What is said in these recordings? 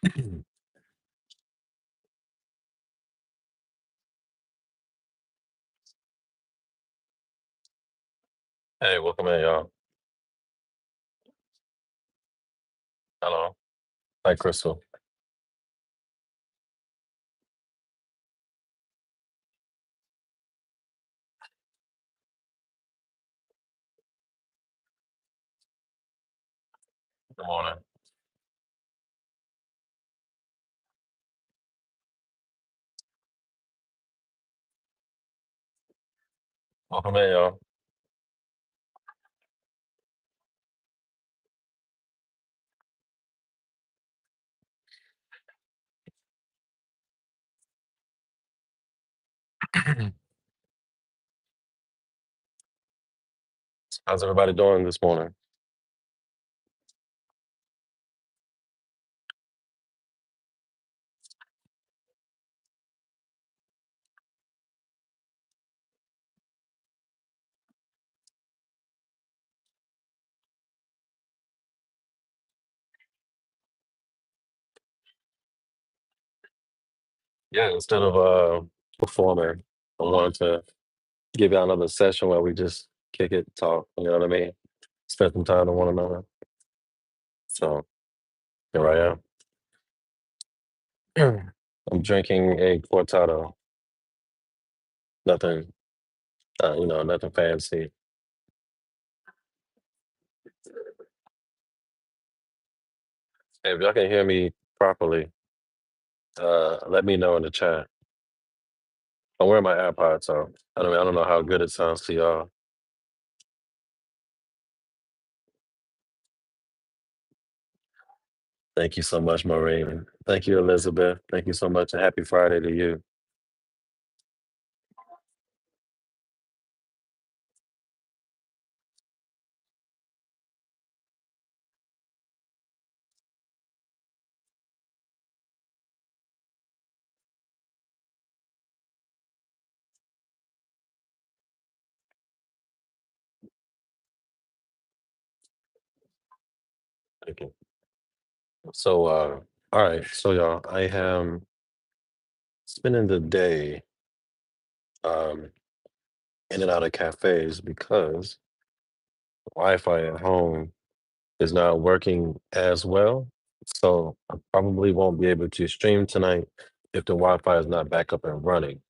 Hey, welcome in, y'all. Hello. Hi, Crystal. Good morning. Welcome in, y'all. How's everybody doing this morning? Yeah, instead of performing, I wanted to give y'all another session where we just kick it, talk, you know what I mean? Spend some time with one another. So here I am. I'm drinking a cortado. Nothing, nothing fancy. Hey, if y'all can hear me properly, let me know in the chat. I'm wearing my AirPods, so I don't know how good it sounds to y'all. Thank you so much, Maureen. Thank you, Elizabeth. Thank you so much, and happy Friday to you. Thank you. So, all right. So, y'all, I am spending the day um, in and out of cafes because Wi-Fi at home is not working as well. So, I probably won't be able to stream tonight if the Wi-Fi is not back up and running.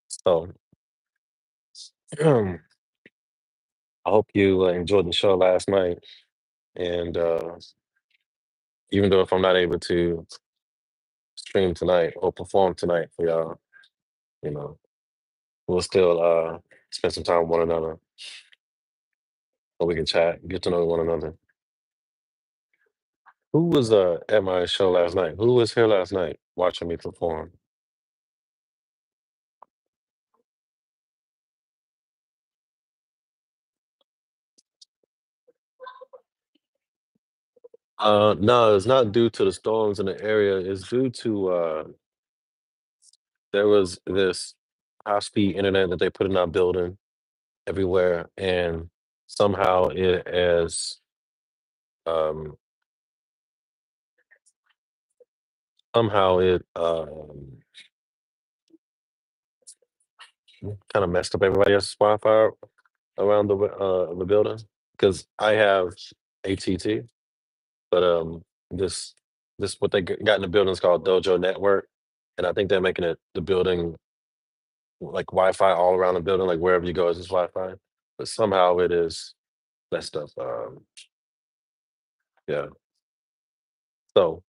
So, I hope you enjoyed the show last night. And even though if I'm not able to stream tonight or perform tonight for y'all, you know, we'll still spend some time with one another so we can chat, get to know one another. Who was at my show last night? Who was here last night watching me perform? No, it's not due to the storms in the area. It's due to there was this high speed internet that they put in our building everywhere, and somehow it has um, somehow it kind of messed up everybody else's Wi-Fi around the building because I have ATT, but this this what they got in the building is called Dojo Network, and I think they're making it the building like Wi-Fi all around the building, like wherever you go is just Wi-Fi. But somehow it is messed up. Yeah, so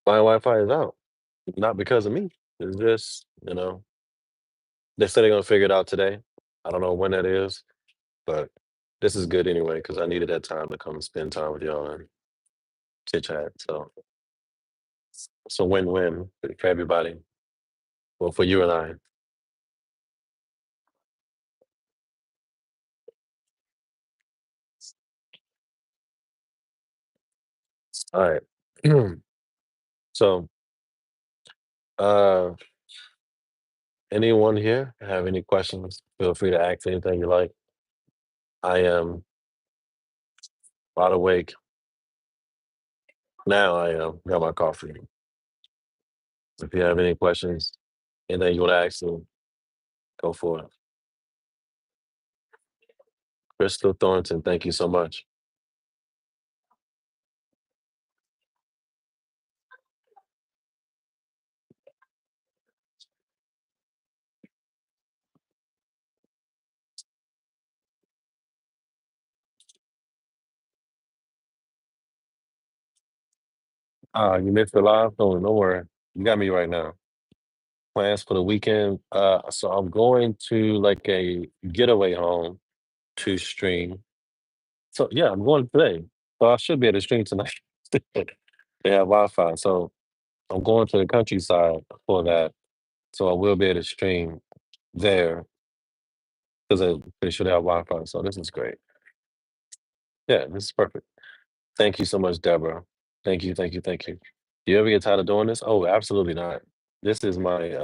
my Wi-Fi is out, not because of me. It's just they said they're gonna figure it out today. I don't know when that is, but this is good anyway because I needed that time to come spend time with y'all and chit chat. So it's a win-win for everybody. Well, for you and I. All right. So, uh, anyone here have any questions? Feel free to ask anything you like. I am wide awake. Now I got my coffee. If you have any questions, anything you want to ask me, go for it. Crystal Thornton, thank you so much. You missed the live? Don't worry. You got me right now. Plans for the weekend. So I'm going to like a getaway home to stream. So yeah, I'm going today. So I should be able to stream tonight. They have Wi-Fi. So I'm going to the countryside for that. So I will be able to stream there because they should have Wi-Fi. So this is great. Yeah, this is perfect. Thank you so much, Deborah. Thank you, thank you, thank you. Do you ever get tired of doing this? Oh, absolutely not. This is my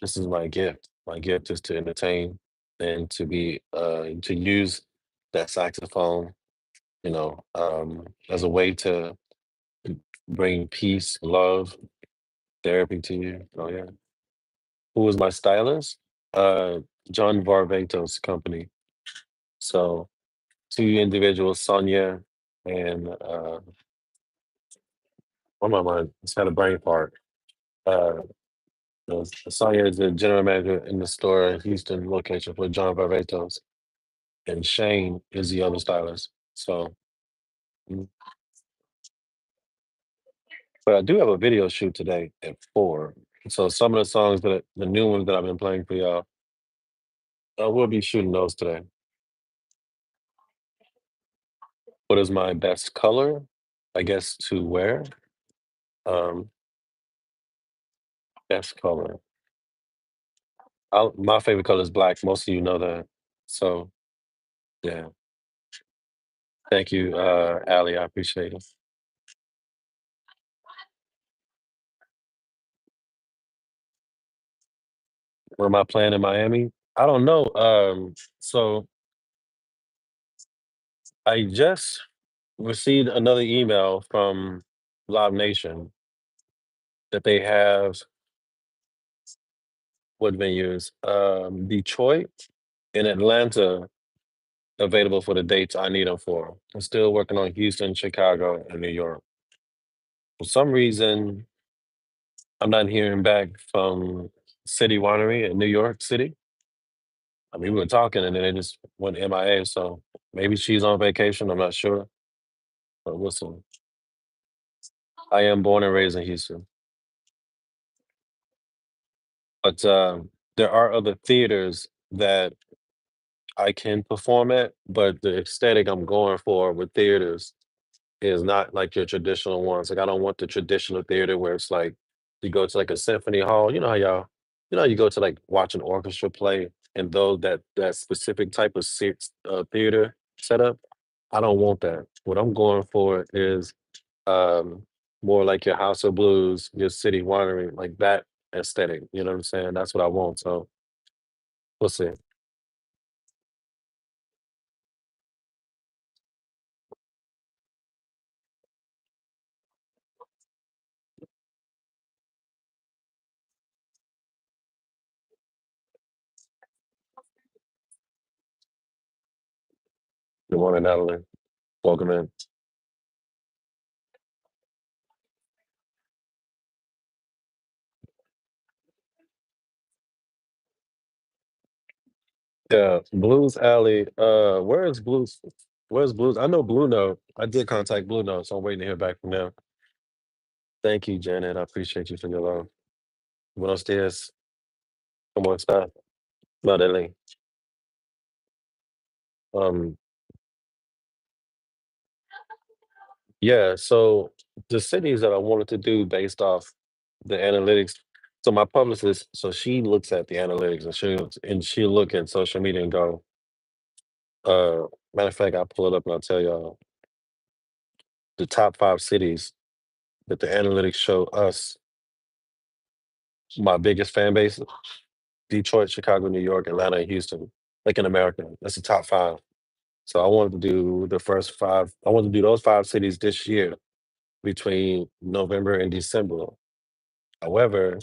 this is my gift. My gift is to entertain and to use that saxophone, as a way to bring peace, love, therapy to you. Oh yeah. Who was my stylist? Uh John Varvatos company. So two individuals, Sonia and one of my mind just had a brain fart. Uh Sonia is the general manager in the store in Houston location for John Varvatos. And Shane is the other stylist. So, mm, but I do have a video shoot today at 4. So some of the songs the new ones that I've been playing for y'all, we'll be shooting those today. What is my best color? I guess to wear. Um, Best color. My favorite color is black. Most of you know that. So yeah, thank you, Allie. I appreciate it. Where am I playing in Miami? I don't know. So I just received another email from Live Nation that they have what venues? Detroit and Atlanta available for the dates I need them for. I'm still working on Houston, Chicago, and New York. For some reason, I'm not hearing back from City Winery in New York City. I mean, we were talking and then they just went MIA. So maybe she's on vacation. I'm not sure, but we'll see. I am born and raised in Houston, but there are other theaters that I can perform at, but the aesthetic I'm going for with theaters is not like your traditional ones. Like I don't want the traditional theater where it's like you go to like a symphony hall. You know how you go to like watch an orchestra play and though that specific type of theater setup. I don't want that. What I'm going for is um more like your House of Blues, your City Winery, like that aesthetic. You know what I'm saying? That's what I want. So we'll see. Good morning, Natalie. Welcome in. Yeah, Blues Alley. Where's Blues? I know Blue Note. I did contact Blue Note, so I'm waiting to hear back from them. Thank you, Janet. I appreciate you for your love. Buenos dias. ¿Cómo está? Madeline. Um, yeah, so the cities that I wanted to do based off the analytics. So my publicist, so she looks at the analytics and she look at social media and go, uh, matter of fact, I'll pull it up and I'll tell y'all the top 5 cities that the analytics show us my biggest fan base. Detroit, Chicago, New York, Atlanta, and Houston, like in America. That's the top 5. So I wanted to do the first 5 I wanted to do those 5 cities this year between November and December. However,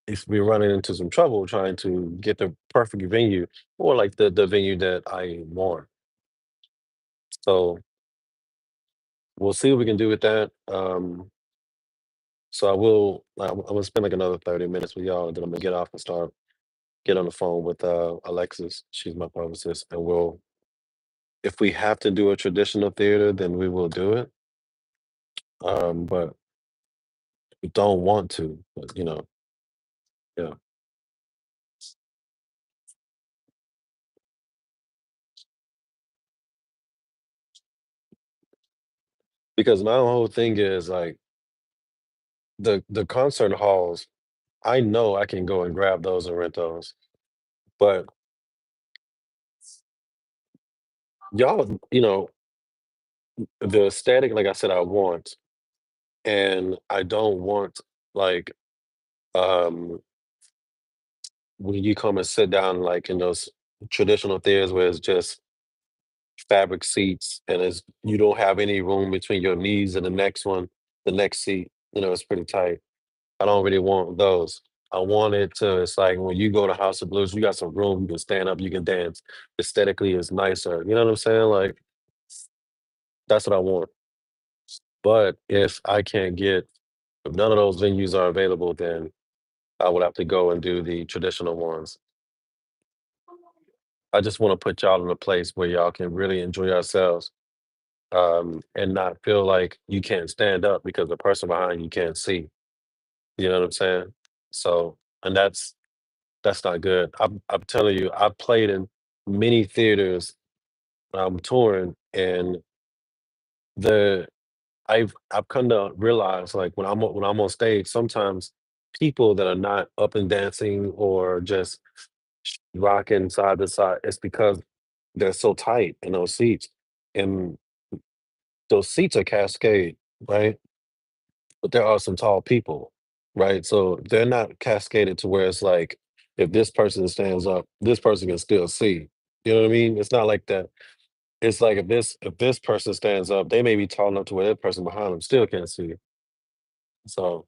it's we're running into some trouble trying to get the perfect venue or like the venue that I want. So we'll see what we can do with that. So I'm gonna spend like another 30 minutes with y'all, and then I'm gonna get off and start get on the phone with Alexis. She's my publicist, and we'll if we have to do a traditional theater, then we will do it. But we don't want to. But yeah. Because my whole thing is like the concert halls. I know I can go and grab those and rent those, but y'all, the aesthetic, like I said, I want, and I don't want like um when you come and sit down like in those traditional theaters where it's just fabric seats and it's you don't have any room between your knees and the next seat, it's pretty tight. I don't really want those. I want it to it's like when you go to House of Blues, you got some room, you can stand up, you can dance. Aesthetically it's nicer. You know what I'm saying? Like that's what I want. But if none of those venues are available, then I would have to go and do the traditional ones. I just want to put y'all in a place where y'all can really enjoy yourselves, and not feel like you can't stand up because the person behind you can't see. You know what I'm saying? So, and that's not good. I'm telling you, I've played in many theaters. I'm touring, and the I've come to realize like when I'm on stage, sometimes people that are not up and dancing or just rocking side to side, it's because they're so tight in those seats, and those seats are cascade, right? But there are some tall people, right? So they're not cascaded to where it's like if this person stands up, this person can still see. You know what I mean? It's not like that. It's like if this person stands up, they may be tall enough to where that person behind them still can't see. So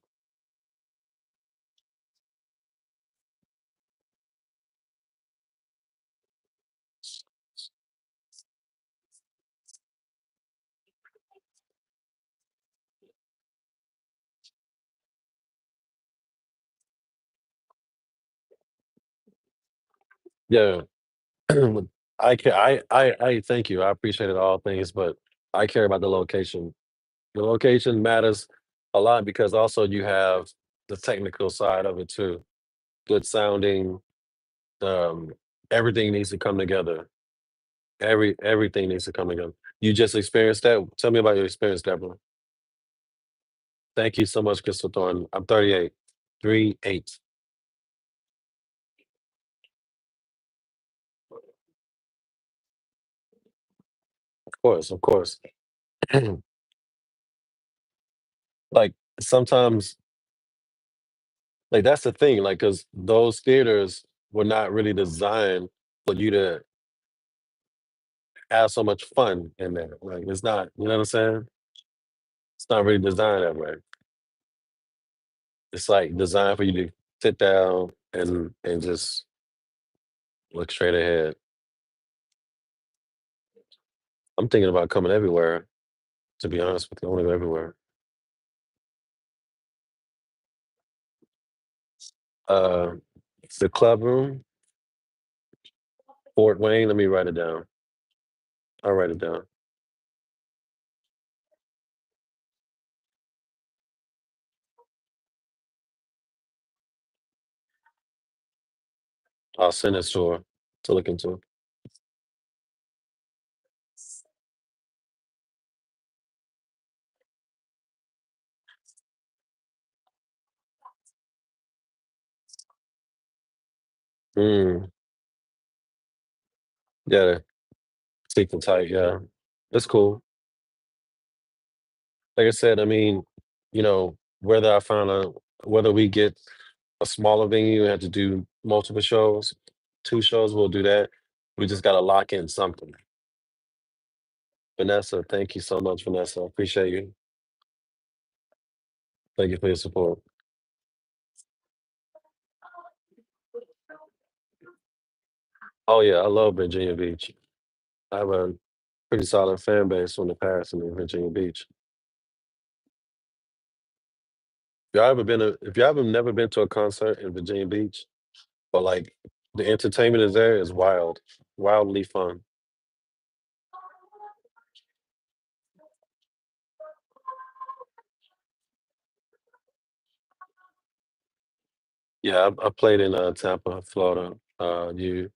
yeah, I thank you. I appreciate it all things, but I care about the location. The location matters a lot because also you have the technical side of it too. Good sounding, um, everything needs to come together. Everything needs to come together. You just experienced that? Tell me about your experience, Deborah. Thank you so much, Crystal Thornton. I'm 38. 38. Of course, of course. Like sometimes, like that's the thing, like because those theaters were not really designed for you to have so much fun in there. Like it's not, you know what I'm saying? It's not really designed that way. It's like designed for you to sit down and just look straight ahead. I'm thinking about coming everywhere, to be honest with you. I want to go everywhere. Uh, the club room, Fort Wayne. Let me write it down. I'll write it down. I'll send it to her to look into. Mm, yeah, thick and tight. Yeah, it's cool. Like I said, I mean, whether I find whether we get a smaller venue and have to do multiple shows, 2 shows, we'll do that. We just gotta lock in something. Vanessa, thank you so much, Vanessa. I appreciate you. Thank you for your support. Oh yeah, I love Virginia Beach. I have a pretty solid fan base from the past in Virginia Beach. If you ever never been to a concert in Virginia Beach, but like the entertainment is there is wild, wildly fun. Yeah, I played in Tampa, Florida. You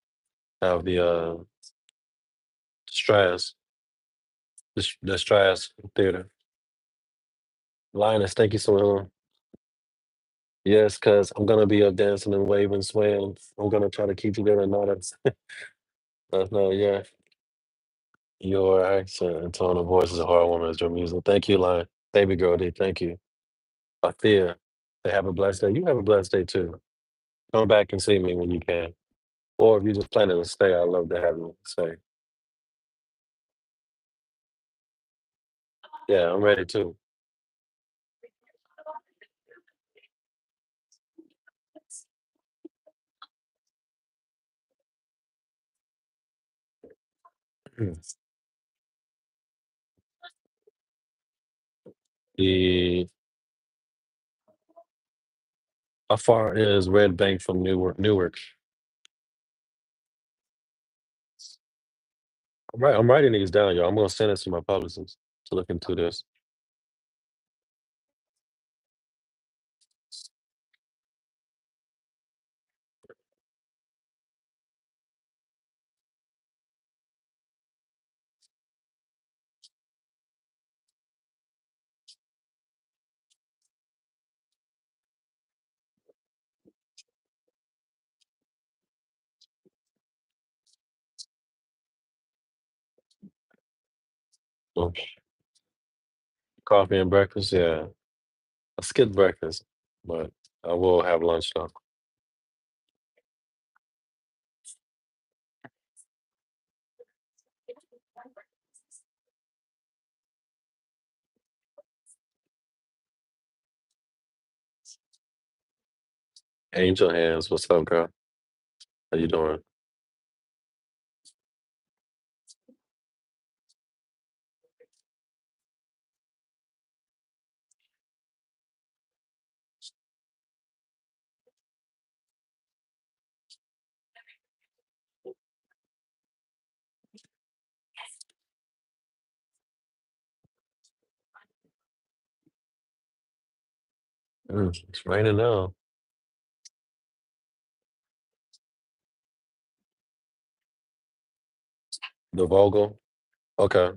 have the Strass, the Strass Theater. Linus, thank you so much. Yes, because I'm gonna be up dancing and waving, swaying. I'm gonna try to keep you there and all that. That's no, yeah. Your accent and tone of voice is a hard one as your music. Thank you, Lion. Baby girl, D, thank you. Althea, they have a blessed day. You have a blessed day too. Come back and see me when you can. Or if you're just planning to stay, I'd love to have you stay. Yeah, I'm ready too. The How far is Red Bank from Newark? Newark. I'm writing these down, y'all. I'm gonna send it to my publicist to look into this. Oh, coffee and breakfast, yeah. I skipped breakfast, but I will have lunch though. Angel Hands, what's up, girl? How you doing? It's raining now. The Vogel. Okay.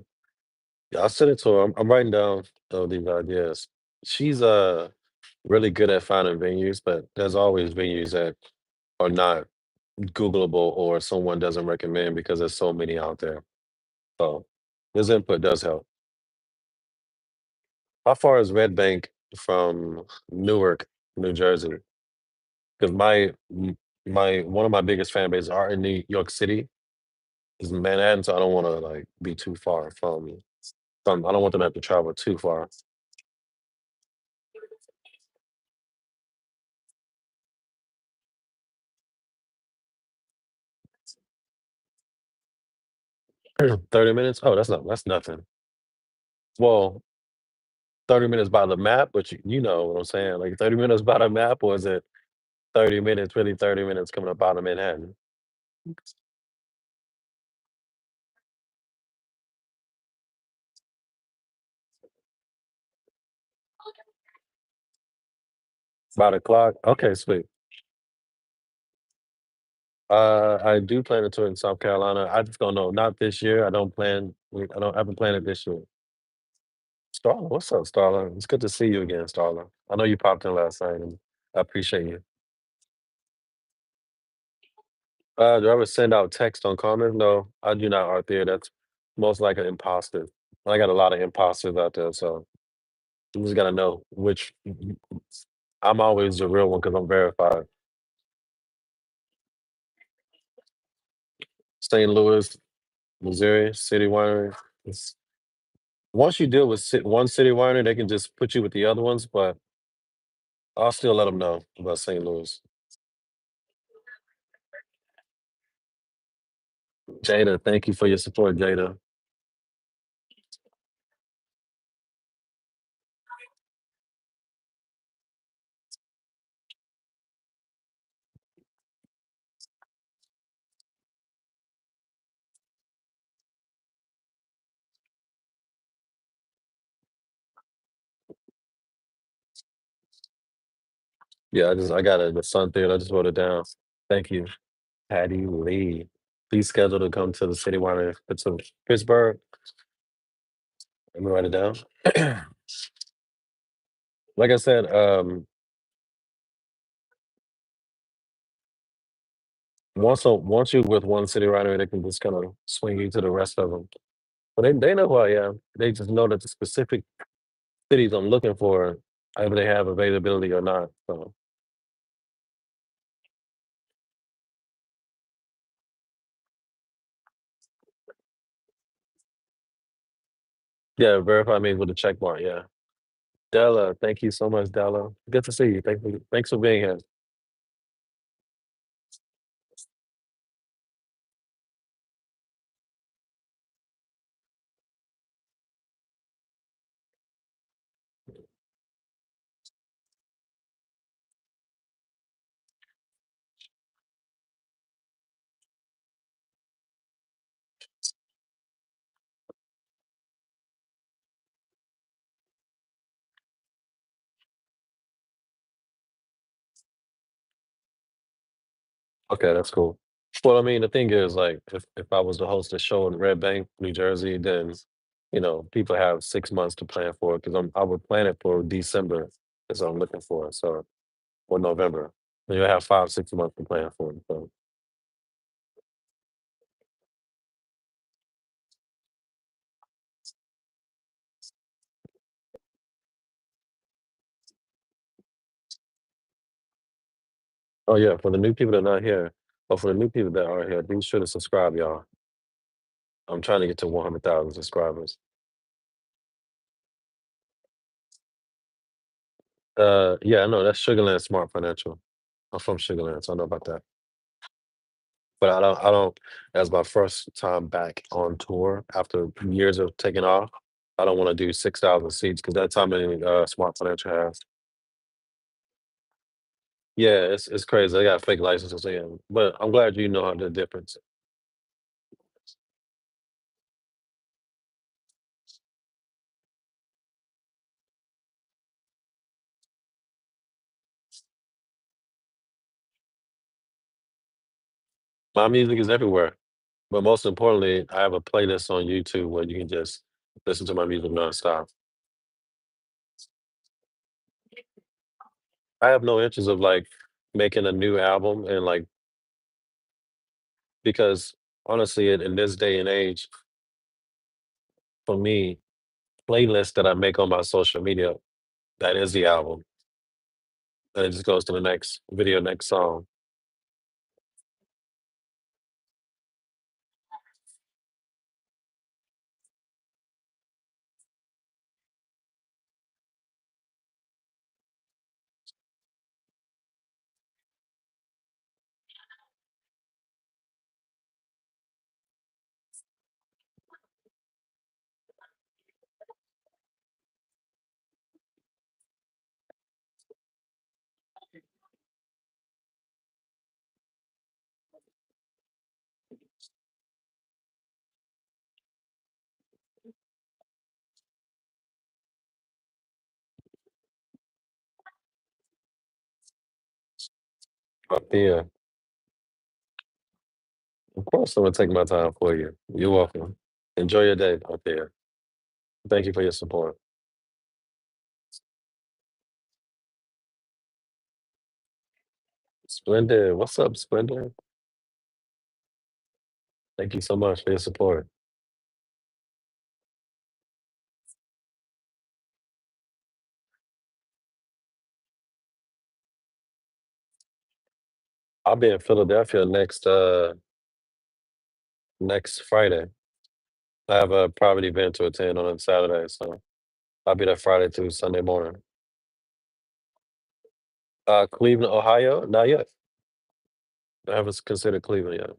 Yeah, I'll send it to her. I'm writing down these ideas. She's really good at finding venues, but there's always venues that are not Googleable or someone doesn't recommend because there's so many out there. So his input does help. How far is Red Bank from Newark, New Jersey? Because my one of my biggest fan bases are in New York City, is Manhattan, so I don't want to like be too far I don't want them to have to travel too far. 30 minutes? Oh, that's nothing. Well, 30 minutes by the map, but you know what I'm saying? Like 30 minutes by the map, or is it 30 minutes, really 30 minutes coming up out of Manhattan? About a clock? Okay, sweet. I do plan a tour in South Carolina. I just don't know. Not this year. I haven't planned it this year. Starla, what's up, Starla? It's good to see you again, Starla. I know you popped in last night and I appreciate you. Do I ever send out text on comments? No, I do not art there. That's most like an imposter. I got a lot of imposters out there, so you just gotta know which I'm always the real one because I'm verified. St. Louis, Missouri, City Winery. It's, once you deal with one city winery, they can just put you with the other ones, but I'll still let them know about St. Louis. Jada, thank you for your support, Jada. Yeah, I got it. The Sun Theater. I just wrote it down. Thank you, Patty Lee. Please schedule to come to the City Winery Pittsburgh. Let me write it down. Like I said, once you with one city rider, they can just kind of swing you to the rest of them. But they know who I am. They just know that the specific cities I'm looking for, either they have availability or not. So yeah, verify me with a check mark. Yeah, Della, thank you so much, Della. Good to see you. Thanks for being here. Okay, that's cool. Well, I mean, the thing is, like, if I was to host a show in Red Bank, New Jersey, then people have 6 months to plan for it because I would plan it for December. That's what I'm looking for. So or November. Then you'll have 5, 6 months to plan for it. So oh yeah, for the new people that are not here, or for the new people that are here, be sure to subscribe, y'all. I'm trying to get to 100,000 subscribers. Yeah, I know that's Sugarland Smart Financial. I'm from Sugarland, so I know about that. But I don't as my first time back on tour after years of taking off, I don't wanna do 6,000 seats because that's how many, Smart Financial has. Yeah, it's crazy. They got fake licenses in, but I'm glad you know the difference. My music is everywhere, but most importantly, I have a playlist on YouTube where you can just listen to my music nonstop. I have no interest of, like, making a new album and, like because honestly, in this day and age, for me, playlists that I make on my social media, that is the album, and it just goes to the next video, next song. But yeah, of course, I'm gonna take my time for you. You're welcome. Enjoy your day out there. Thank you for your support. Splendid. What's up, Splendid? Thank you so much for your support. I'll be in Philadelphia next next Friday. I have a private event to attend on Saturday, so I'll be there Friday through Sunday morning. Cleveland, Ohio? Not yet. I haven't considered Cleveland yet.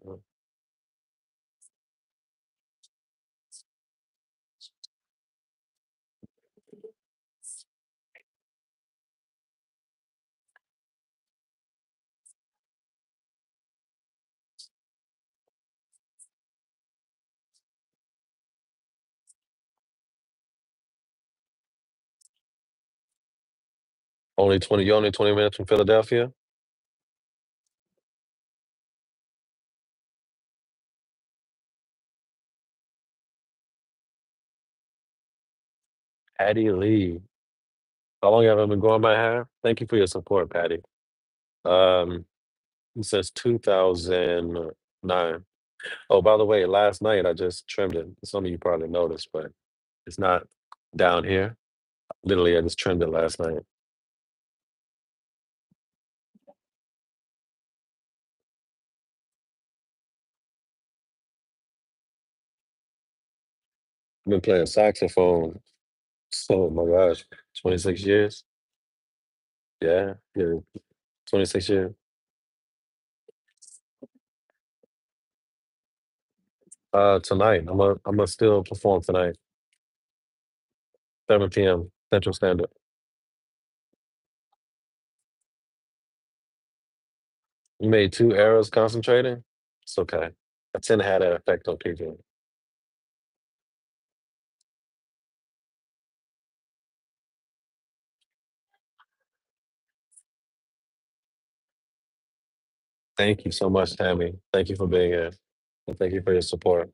You're only 20 minutes from Philadelphia? Patty Lee. How long have I been growing my hair? Thank you for your support, Patty. Um, since 2009. Oh, by the way, last night I just trimmed it. Some of you probably noticed, but it's not down here. Literally, I just trimmed it last night. I've been playing saxophone. Oh my gosh, 26 years. Yeah, yeah, 26 years. Tonight, I'm gonna still perform tonight, 7 p.m. Central Standard. You made 2 errors concentrating? It's okay. I tend to have that effect on people. Thank you so much, Tammy. Thank you for being here. And thank you for your support.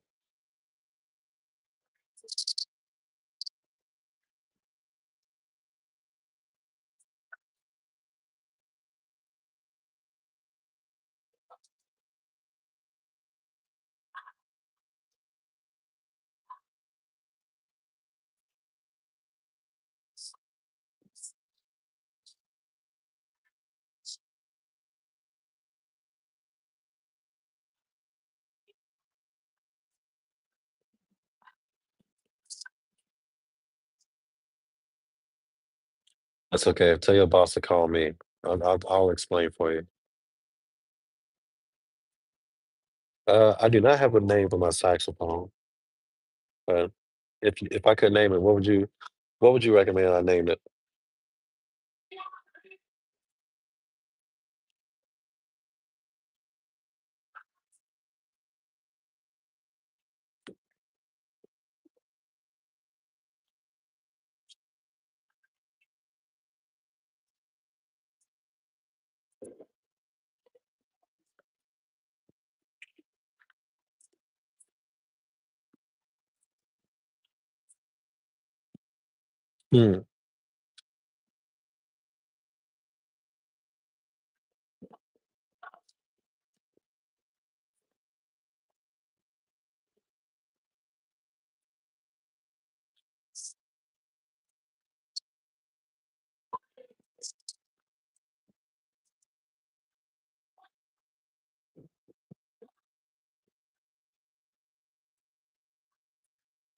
That's okay. Tell your boss to call me. I'll explain for you. I do not have a name for my saxophone, but if I could name it, what would you recommend I name it? Hmm.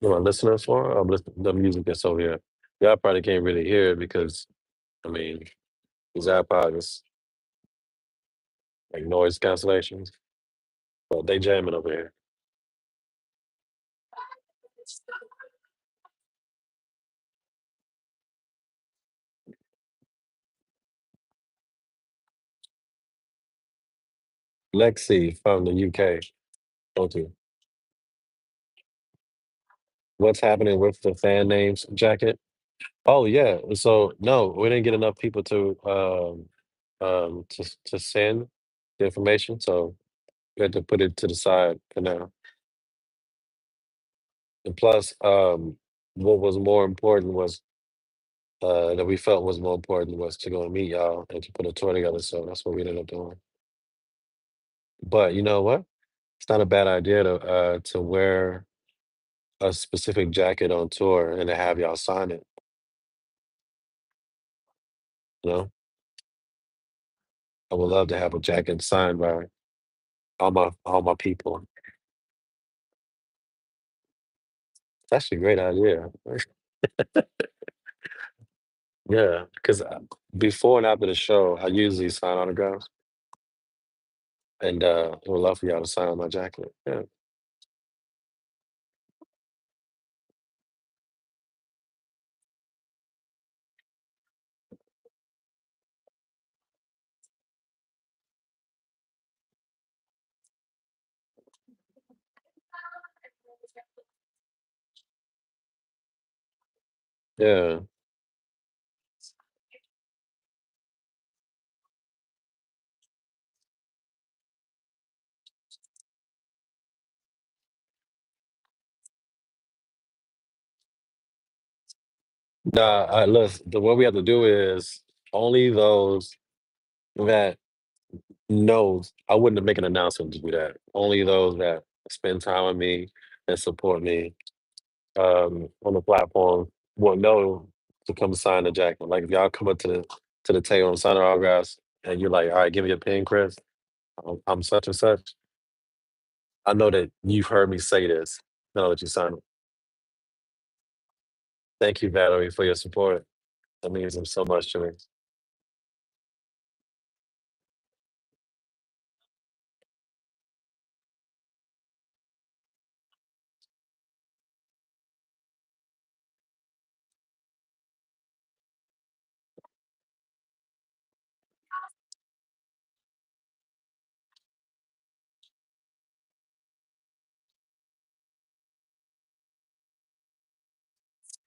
What am I listening for? I'm listening the music that's over here. Y'all probably can't really hear it because I mean these AirPods like noise cancellations, but they jamming over here. Lexi from the UK. Okay. What's happening with the fan names jacket? Oh yeah. So no, we didn't get enough people to send the information, so we had to put it to the side for now. And plus, what was more important was that we felt was more important was to go and meet y'all and to put a tour together. So that's what we ended up doing. But you know what? It's not a bad idea to wear a specific jacket on tour and to have y'all sign it. You know, I would love to have a jacket signed by all my people. That's a great idea. Yeah, because before and after the show, I usually sign autographs, and I would love for y'all to sign my jacket. Yeah, yeah. Nah, look, what we have to do is only those that knows. I wouldn't make an announcement to do that. Only those that spend time with me and support me on the platform will know to come sign the jacket. Like if y'all come up to the table and sign our autographs, and you're like, "All right, give me a pen, Chris. I'm such and such." I know that you've heard me say this. Now that you sign it. Thank you, Valerie, for your support. That means so much to me.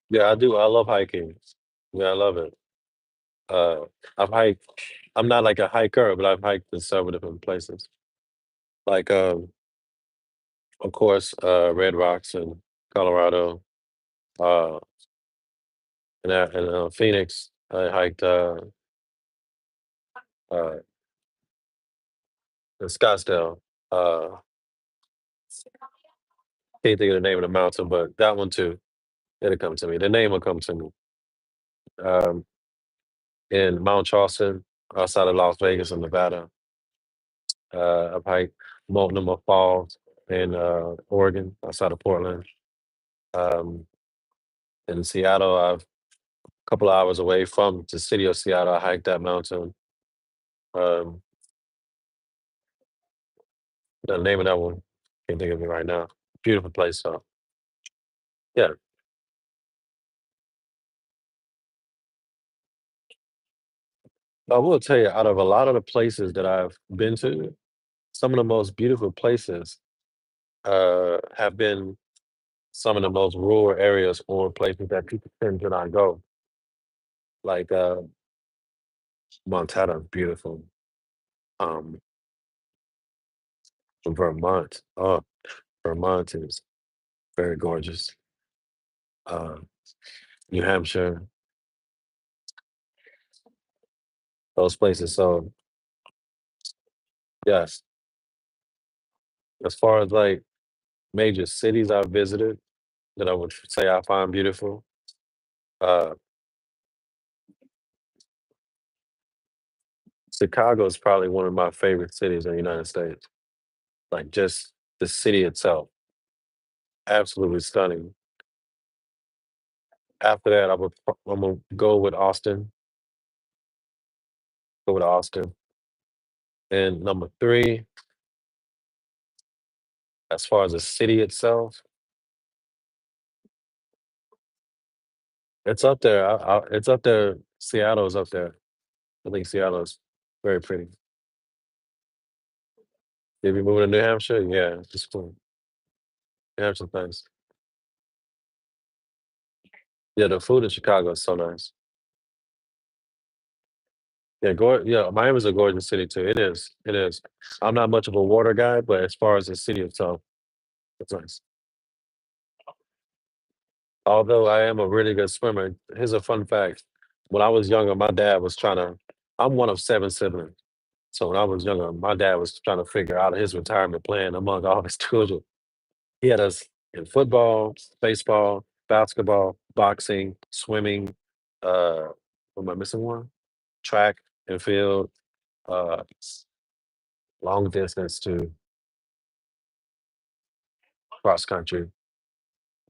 Yeah, I do. I love hiking. Yeah, I love it. Uh, I've hiked. I'm not like a hiker, but I've hiked in several different places. Like, of course, Red Rocks in Colorado. Uh, in Phoenix, I hiked uh, in Scottsdale. Can't think of the name of the mountain, but that one too. It'll come to me. The name will come to me. Um, in Mount Charleston, outside of Las Vegas in Nevada. I've hiked Multnomah Falls in Oregon, outside of Portland. Um, in Seattle, I've a couple of hours away from the city of Seattle. I hiked that mountain. Um, the name of that one, can't think of it right now. Beautiful place. So yeah, I will tell you, out of a lot of the places that I've been to, some of the most beautiful places have been some of the most rural areas or places that people tend to not go. Like Montana, beautiful. Um, Vermont, oh, Vermont is very gorgeous. Uh, New Hampshire, those places. So yes, as far as like major cities I've visited that I would say I find beautiful, uh, Chicago is probably one of my favorite cities in the United States. Like just the city itself, absolutely stunning. After that, I'm gonna go with Austin. Go with Austin. And number three, as far as the city itself, it's up there. It's up there. Seattle is up there. I think Seattle is very pretty. If you moving to New Hampshire, yeah, it's cool. New Hampshire's nice. Yeah, the food in Chicago is so nice. Yeah, yeah, Miami's a gorgeous city too. It is. It is. I'm not much of a water guy, but as far as the city itself, it's nice. Although I am a really good swimmer, here's a fun fact. When I was younger, my dad was trying to, I'm one of seven siblings. So when I was younger, my dad was trying to figure out his retirement plan among all his children. He had us in football, baseball, basketball, boxing, swimming, what am I missing one? Track and field, uh, long distance to cross country.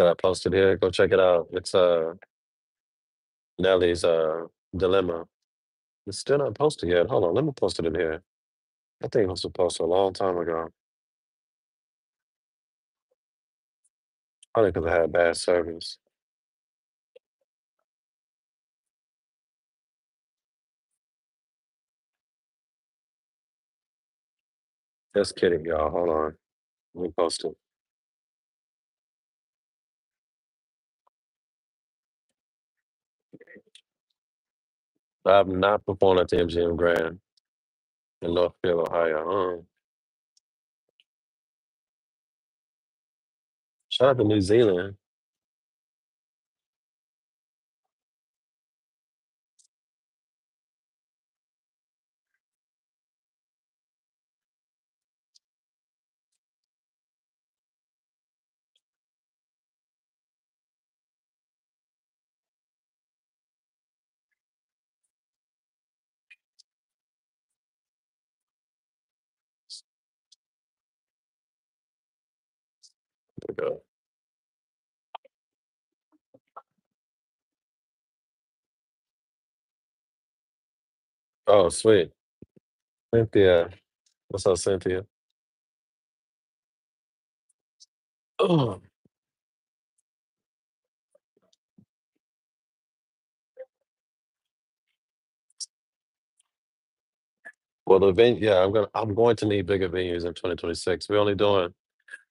that I posted here. Go check it out. It's Nelly's Dilemma. It's still not posted yet. Hold on, let me post it in here. I think it was supposed to a long time ago. Probably because I had bad service. Just kidding, y'all. Hold on. Let me post it. I've not performed at the MGM Grand in Northfield, Ohio. Shout out to New Zealand. There we go. Oh, sweet. Cynthia. What's up, Cynthia? Oh, well, the venue, yeah, I'm going to need bigger venues in 2026.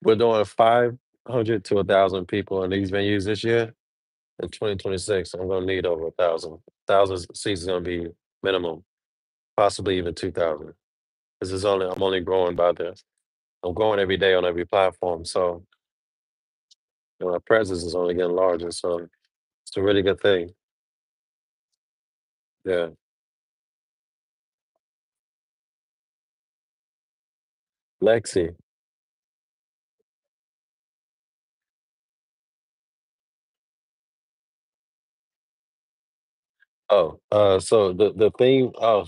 We're doing 500 to 1,000 people in these venues this year. In 2026, I'm gonna need over 1,000. 1,000 seats is gonna be minimum, possibly even 2,000. This is only I'm only growing by this. I'm growing every day on every platform, so my presence is only getting larger. So it's a really good thing. Yeah, Lexi. Oh, so the theme. Oh,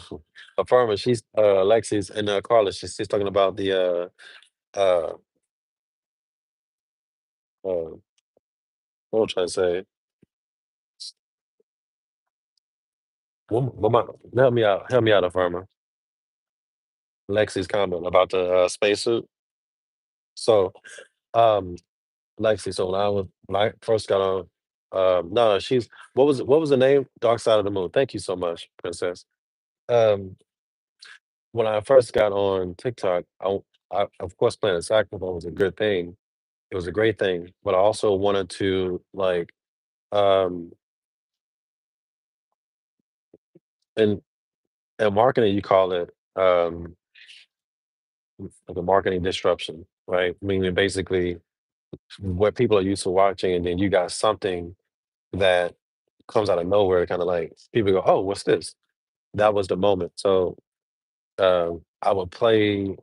Affirmer. She's Lexi's and Carla. She's talking about the uh what am I trying to say? Help me out. Help me out, Affirmer. Lexi's comment about the spacesuit. So, um, Lexi. So when I first got on, no, she's what was the name? Dark Side of the Moon. Thank you so much, Princess. Um, when I first got on TikTok, I of course playing the saxophone was a good thing. It was a great thing, but I also wanted to like um in in marketing you call it like a marketing disruption, right? Meaning basically what people are used to watching, and then you got something that comes out of nowhere, kind of like people go, "Oh, what's this?" That was the moment. So I would play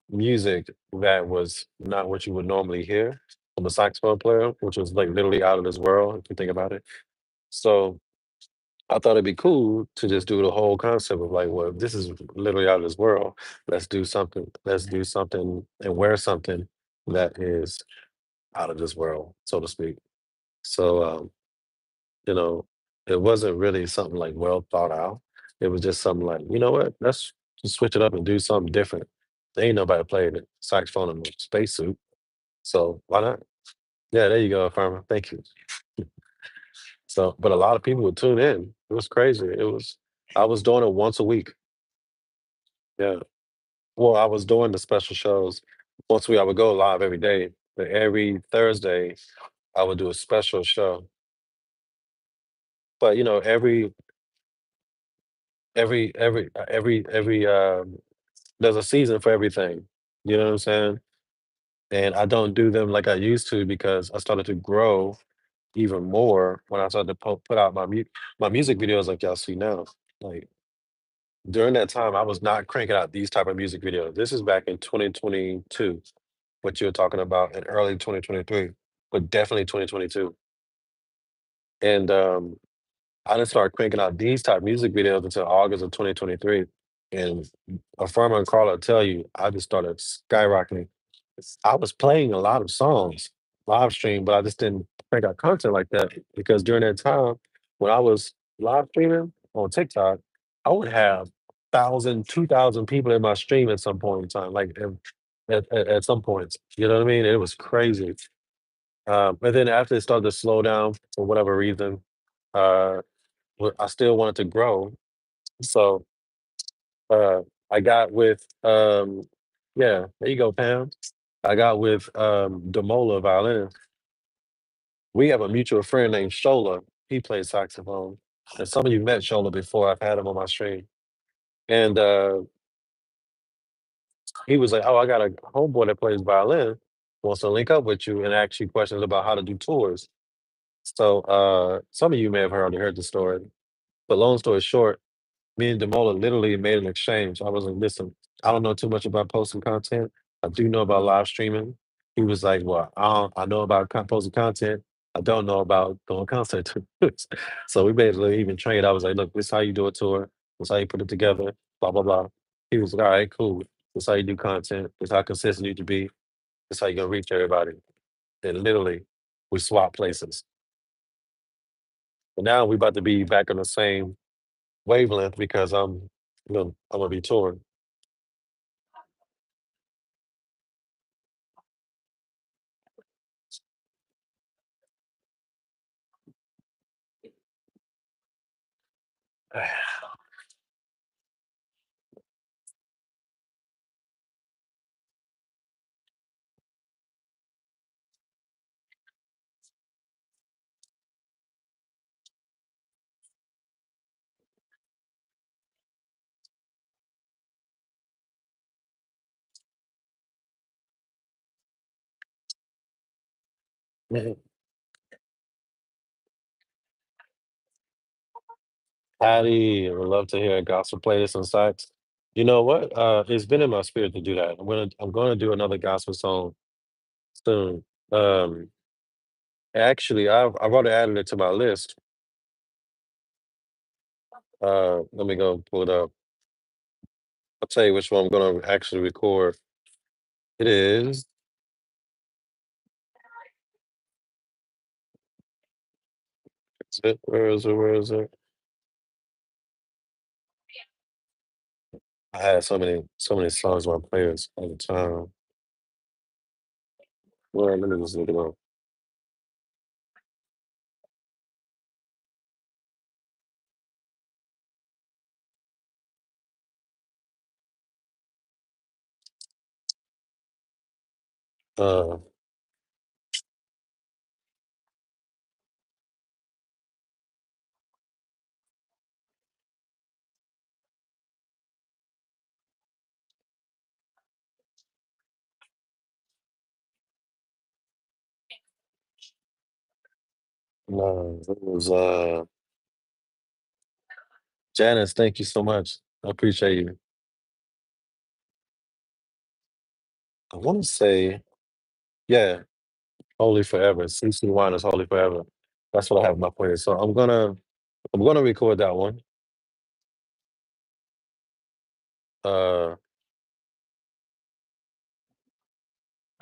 music that was not what you would normally hear from a saxophone player, which was like literally out of this world, if you think about it. So I thought it'd be cool to just do the whole concept of like, well, this is literally out of this world. Let's do something. Let's do something and wear something that is out of this world, so to speak. So, you know, it wasn't really something like well thought out. It was just something like, you know what? Let's just switch it up and do something different. There ain't nobody playing it saxophone in a spacesuit, so why not? Yeah, there you go, Farmer. Thank you. So, but a lot of people would tune in. It was crazy. I was doing it once a week. Yeah. Well, I was doing the special shows once a week. I would go live every day, but every Thursday I would do a special show. But you know, every there's a season for everything. You know what I'm saying? And I don't do them like I used to because I started to grow even more when I started to put out my music videos like y'all see now. Like during that time, I was not cranking out these type of music videos. This is back in 2022, what you're talking about in early 2023, but definitely 2022. And I didn't start cranking out these type music videos until August of 2023. And a firm and Carla tell you, I just started skyrocketing. I was playing a lot of songs, live stream, but I just didn't crank out content like that because during that time when I was live streaming on TikTok, I would have 1,000, 2,000 people in my stream at some point in time, like at some points. You know what I mean? It was crazy. But then after it started to slow down for whatever reason, uh, I still wanted to grow. So uh, I got with yeah, there you go, Pam. I got with Demola violin. We have a mutual friend named Shola. He plays saxophone. And some of you met Shola before. I've had him on my stream. And he was like, "Oh, I got a homeboy that plays violin, wants to link up with you and ask you questions about how to do tours." So some of you may have already heard the story. But long story short, me and Demola literally made an exchange. I was like, listen, I don't know too much about posting content. I do know about live streaming. He was like, well, I know about posting content. I don't know about doing concert tours. So we basically even trained. I was like, look, this is how you do a tour. This is how you put it together. Blah, blah, blah. He was like, all right, cool. This is how you do content. This is how consistent you need to be. This is how you're going to reach everybody. And literally, we swap places. But now we about to be back on the same wavelength because I'm gonna be touring. Mhm. Patty, I would love to hear a gospel playlist on sites. You know what? It's been in my spirit to do that. I'm gonna do another gospel song soon. Um, actually, I've already added it to my list. Let me go pull it up. I'll tell you which one I'm gonna actually record. It is. Is it? Where is it? Where is it? I had so many songs on my playlist all the time. Well, let me just look it up. Uh, no, it was Janice. Thank you so much. I appreciate you. I want to say, yeah, Holy Forever. CC Wine is Holy Forever. That's what I have in my playlist. So I'm gonna record that one. Uh,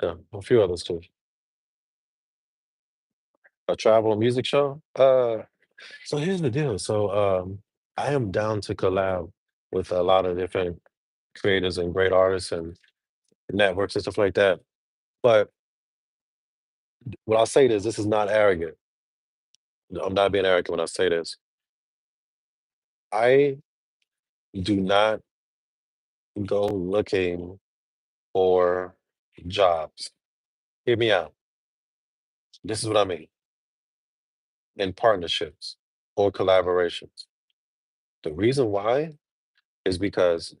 yeah, a few others too. A travel music show. So here's the deal. So I am down to collab with a lot of different creators and great artists and networks and stuff like that. But when I say this, this is not arrogant. I'm not being arrogant when I say this. I do not go looking for jobs. Hear me out. This is what I mean in partnerships or collaborations. The reason why is because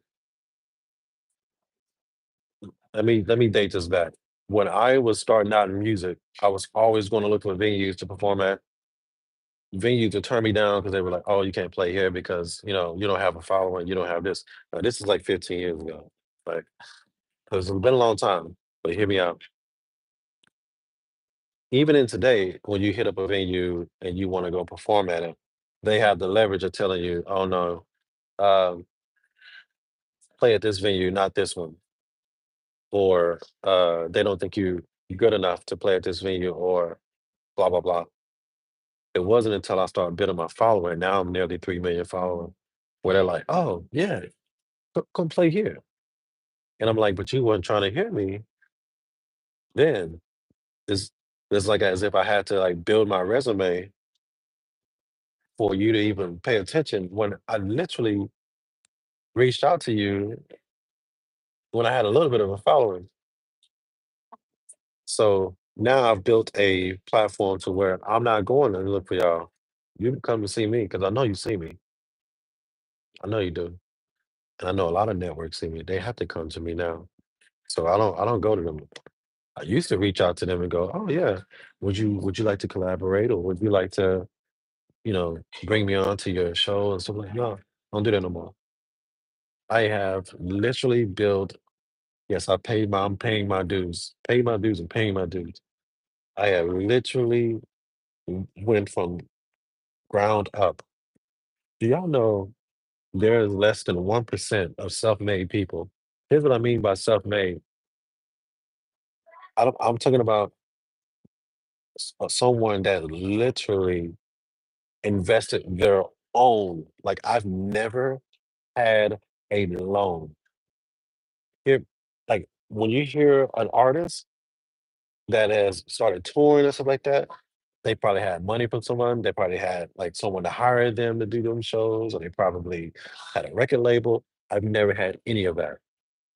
let me date this back. When I was starting out in music, I was always going to look for venues to perform at. Venues to turn me down because they were like, "Oh, you can't play here because you don't have a following, you don't have this." Now, this is like 15 years ago, like because it's been a long time. But hear me out. Even in today, when you hit up a venue and you want to go perform at it, they have the leverage of telling you, "Oh no, um, play at this venue, not this one," or they don't think you. good enough to play at this venue or blah blah blah. It wasn't until I started building my following. Now I'm nearly 3 million followers. Where they're like, "Oh yeah, come play here," and I'm like, "But you weren't trying to hear me then." It's it's like as if I had to like build my resume for you to even pay attention when I literally reached out to you when I had a little bit of a following. So now I've built a platform to where I'm not going to look for y'all. You can come to see me because I know you see me. I know you do. And I know a lot of networks see me. They have to come to me now. So I don't go to them. I used to reach out to them and go, "Oh yeah, would you like to collaborate or would you like to, bring me on to your show and stuff like no, don't do that no more. I have literally built yes, I'm paying my dues. Pay my dues and paying my dues. I have literally went from ground up. Do y'all know there is less than 1% of self-made people? Here's what I mean by self-made. I'm talking about someone that literally invested their own. Like I've never had a loan. Here, like when you hear an artist that has started touring and stuff like that, they probably had money from someone. They probably had like someone to hire them to do them shows, or they probably had a record label. I've never had any of that.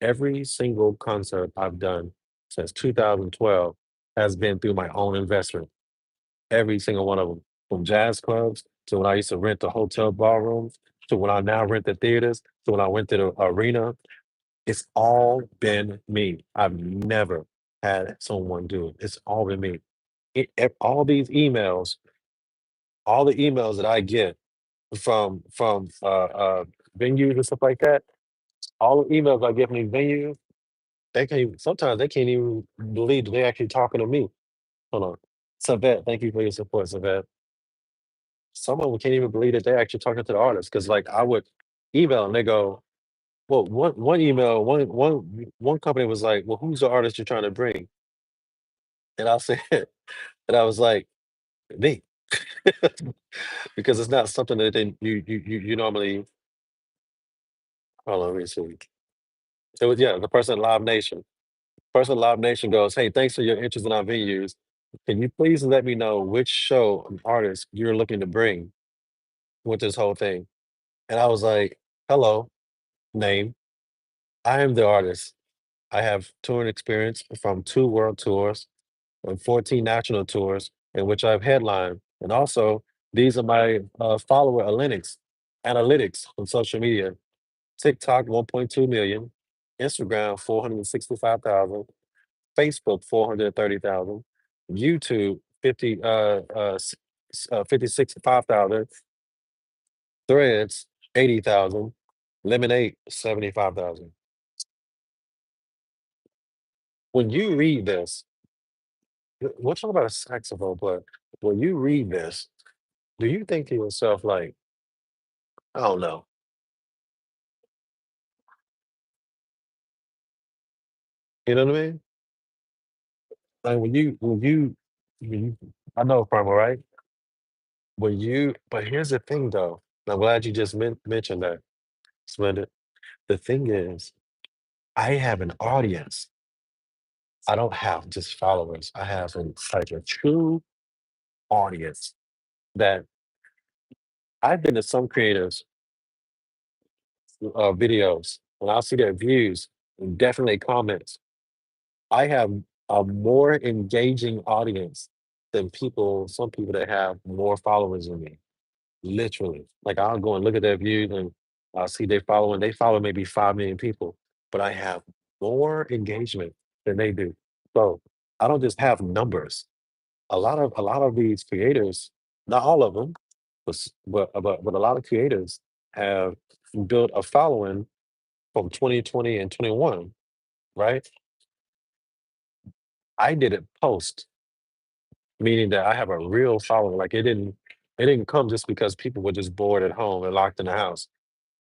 Every single concert I've done since 2012 has been through my own investment. Every single one of them, from jazz clubs to when I used to rent the hotel ballrooms to when I now rent the theaters to when I went to the arena. It's all been me. I've never had someone do it. It's all been me. All these emails, all the emails that I get from venues and stuff like that, all the emails I get from these venues, they can't even, sometimes they can't even believe that they're actually talking to me. Hold on. Savet, thank you for your support, Savet. Some of them can't even believe that they're actually talking to the artist because like I would email and they go, well, one email, one company was like, well, who's the artist you're trying to bring? And I said, and I was like, me. Because it's not something that they, you normally, hold on, let me see. It was, yeah, the person at Live Nation. Person at Live Nation goes, hey, thanks for your interest in our venues. Can you please let me know which show and artist you're looking to bring with this whole thing? And I was like, hello, name. I am the artist. I have touring experience from 2 world tours and 14 national tours in which I've headlined. And also, these are my follower analytics on social media. TikTok 1.2 million, Instagram 465,000, Facebook 430,000, YouTube 5,000, Threads 80,000, Lemonade 75,000. When you read this, we'll talk about a saxophone, but when you read this, do you think to yourself like, I don't know, you know what I mean? Like when you I know Primal, right? But here's the thing though. I'm glad you just mentioned that, Splendid. The thing is, I have an audience. I don't have just followers. I have like a true audience that I've been to some creators videos and I'll see their views and definitely comments. I have a more engaging audience than some people that have more followers than me. Literally. Like I'll go and look at their views and I'll see they follow maybe 5 million people, but I have more engagement than they do. So I don't just have numbers. A lot of these creators, not all of them, but a lot of creators have built a following from 2020 and 21, right? I did it post, meaning that I have a real following. Like it didn't come just because people were just bored at home and locked in the house.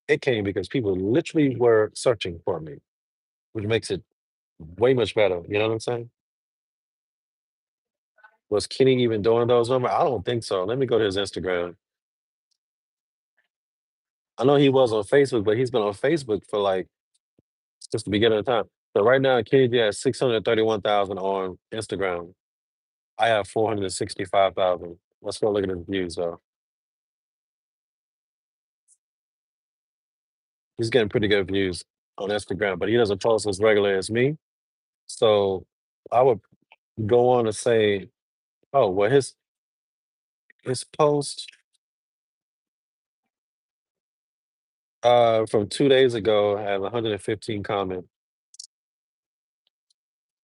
It came because people literally were searching for me, which makes it way much better. You know what I'm saying? Was Kenny even doing those numbers? I don't think so. Let me go to his Instagram. I know he was on Facebook, but he's been on Facebook for like since the beginning of time. So right now, Kenny G has 631,000 on Instagram. I have 465,000. Let's go look at his views though. He's getting pretty good views on Instagram, but he doesn't post as regular as me. So I would go on to say, oh, well, his post from 2 days ago has 115 comments.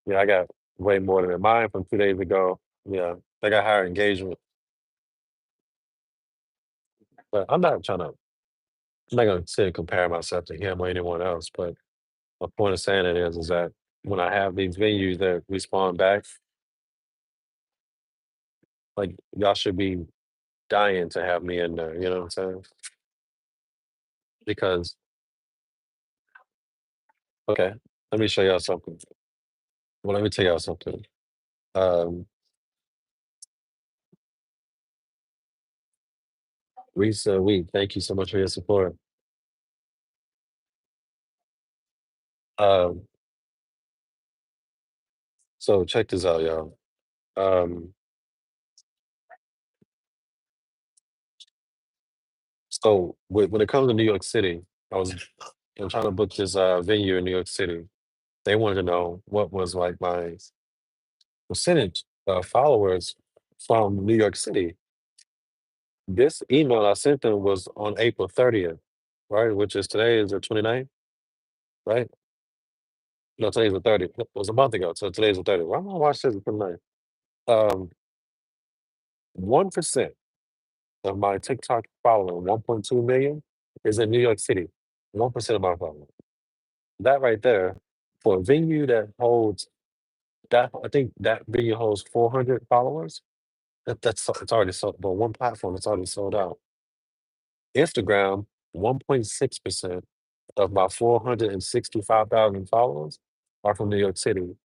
Yeah, I got way more than that. Mine from 2 days ago. Yeah, I got higher engagement. But I'm not gonna sit and compare myself to him or anyone else. But my point of saying it is that when I have these venues that respond back, like y'all should be dying to have me in there. You know what I'm saying? Because okay, let me show y'all something. Well, let me tell y'all something. Um, Risa Week, thank you so much for your support. Um, so check this out, y'all. Um, so when it comes to New York City, I'm trying to book this venue in New York City. They wanted to know what was like my percentage of followers from New York City. This email I sent them was on April 30th, right? Which is today is the 29th, right? No, today's the 30th. It was a month ago. So today's the 30th. Why am I watching this the 29th? 1% of my TikTok following, 1.2 million, is in New York City. 1% of my following. That right there, for a venue that holds that, I think that venue holds 400 followers. It's already sold. But one platform, it's already sold out. Instagram, 1.6% of my 465,000 followers are from New York City.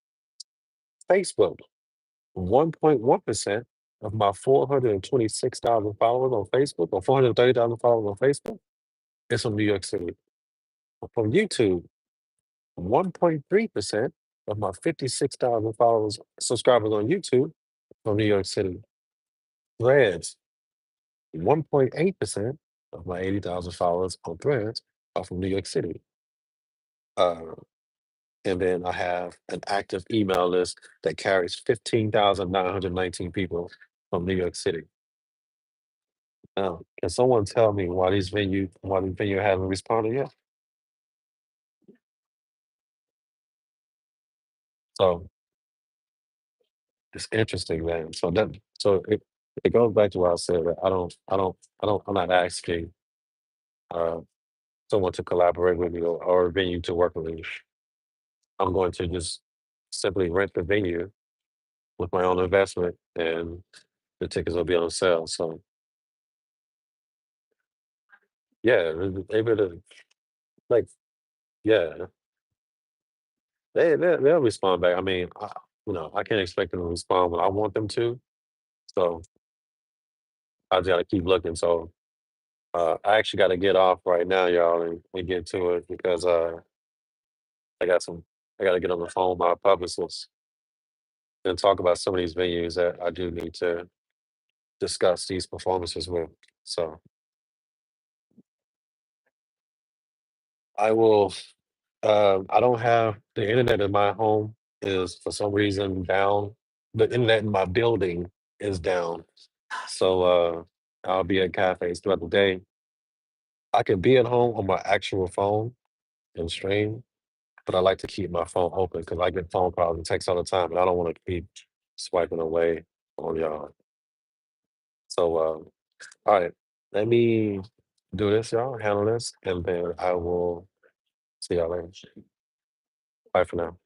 Facebook, 1.1% of my 426,000 followers on Facebook, or 430,000 followers on Facebook, is from New York City. From YouTube, 1.3% of my 56,000 followers, subscribers on YouTube from New York City. Threads, 1.8% of my 80,000 followers on Threads are from New York City. Uh, and then I have an active email list that carries 15,919 people from New York City. Now, can someone tell me why these venue haven't responded yet? So it's interesting, man. It goes back to what I said. That I'm not asking uh, someone to collaborate with me or a venue to work with me. I'm going to just simply rent the venue with my own investment, and the tickets will be on sale. So yeah, able to like yeah, they'll respond back. I mean, I can't expect them to respond when I want them to. So I just gotta keep looking. So I actually got to get off right now, y'all, and get to it because I got some. I got to get on the phone with my publicist and talk about some of these venues that I do need to discuss these performances with. So I will. I don't have the internet in my home is for some reason down. The internet in my building is down. So I'll be at cafes throughout the day. I can be at home on my actual phone and stream, but I like to keep my phone open because I get phone calls and texts all the time, and I don't want to keep swiping away on y'all. So, all right, let me do this, y'all, handle this, and then I will see y'all later. Bye for now.